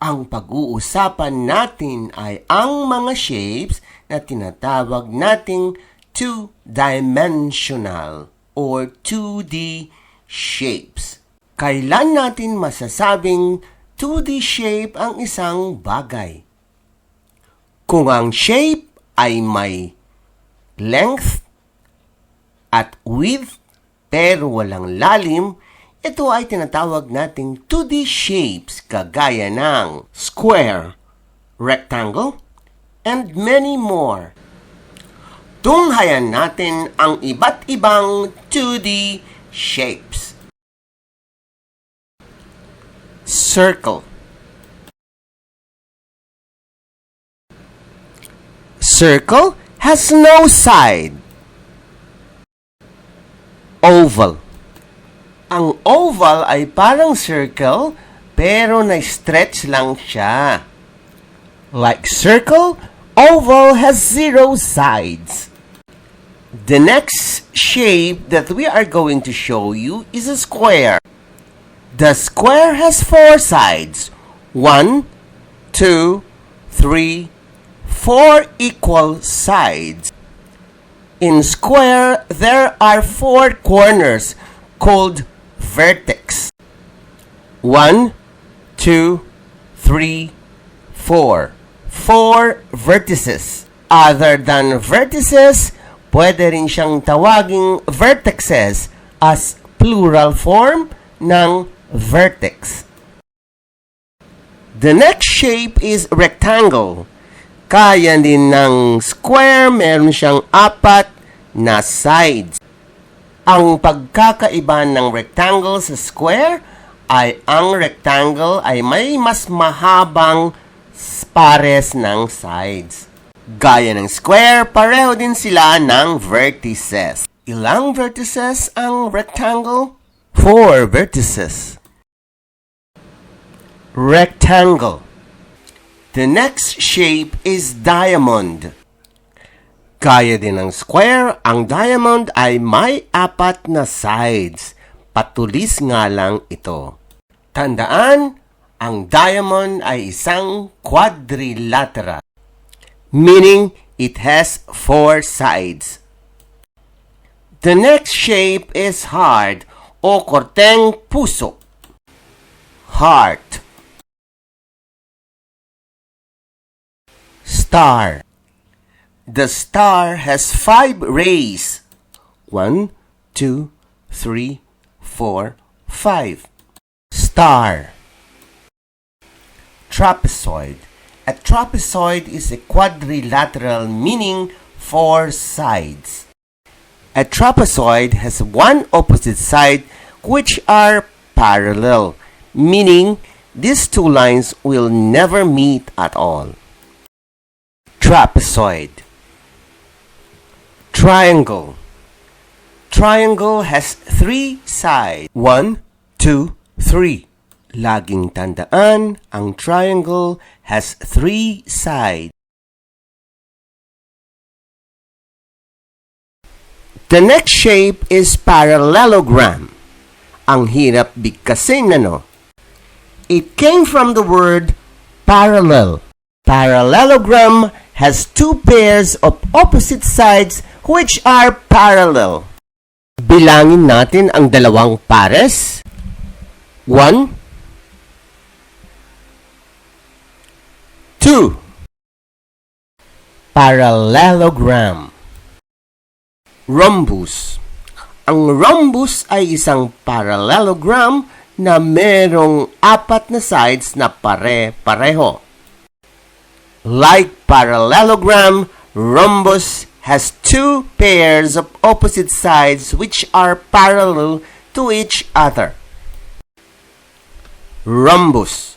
Ang pag-uusapan natin ay ang mga shapes na tinatawag nating two-dimensional or 2D shapes. Kailan natin masasabing 2D shape ang isang bagay? Kung ang shape ay may length at width pero walang lalim, ito ay tinatawag nating 2D shapes kagaya ng square, rectangle, and many more. Tunghayan natin ang iba't ibang 2D shapes. Circle. Circle has no side. Oval. Ang oval ay parang circle, pero na-stretch lang siya. Like circle, oval has 0 sides. The next shape that we are going to show you is a square. The square has 4 sides. 1, 2, 3, 4 equal sides. In square, there are 4 corners called vertex. 1, 2, 3, 4. 4 vertices. Other than vertices, pwede rin siyang tawaging vertexes as plural form ng vertex. The next shape is rectangle. Kaya din ng square, meron siyang 4 na sides. Ang pagkakaiba ng rectangle sa square ay ang rectangle ay may mas mahabang pares ng sides. Gaya ng square, pareho din sila ng vertices. Ilang vertices ang rectangle? 4 vertices. Rectangle. The next shape is diamond. Gaya din ng square, ang diamond ay may 4 na sides. Patulis nga lang ito. Tandaan, ang diamond ay isang quadrilateral, meaning it has 4 sides. The next shape is heart o korteng puso. Heart. Star. The star has 5 rays. 1, 2, 3, 4, 5. Star. Trapezoid. A trapezoid is a quadrilateral meaning 4 sides. A trapezoid has 1 opposite side which are parallel, meaning these 2 lines will never meet at all. Trapezoid. Triangle. Triangle has 3 sides. 1, 2, 3. Laging tandaan, ang triangle has 3 sides. The next shape is parallelogram. Ang hirap bigkasin, ano? It came from the word parallel. Parallelogram has 2 pairs of opposite sides which are parallel. Bilangin natin ang dalawang pares. 1, 2. Parallelogram. Rhombus. Ang rhombus ay isang parallelogram na merong 4 na sides na pare-pareho. Like parallelogram, rhombus has 2 pairs of opposite sides which are parallel to each other. Rhombus.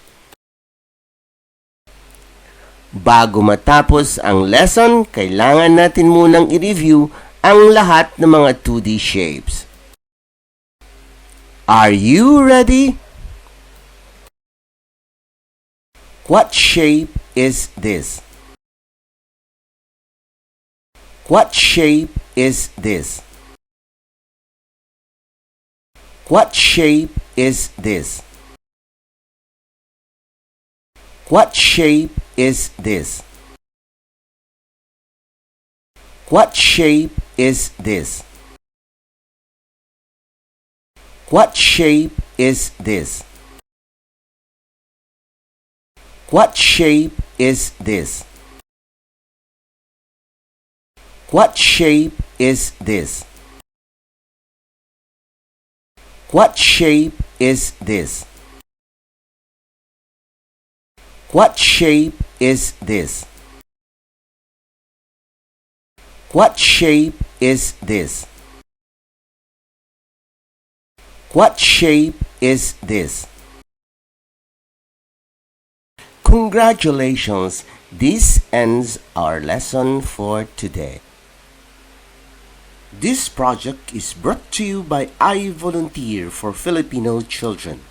Bago matapos ang lesson, kailangan natin munang i-review ang lahat ng mga 2D shapes. Are you ready? What shape is this? What shape is this? What shape is this? What shape is this? What shape is this? What shape is this? What shape is this? What shape is this? What shape is this? What shape is this? What shape is this? What shape is this? Congratulations! This ends our lesson for today. This project is brought to you by I Volunteer for Filipino Children.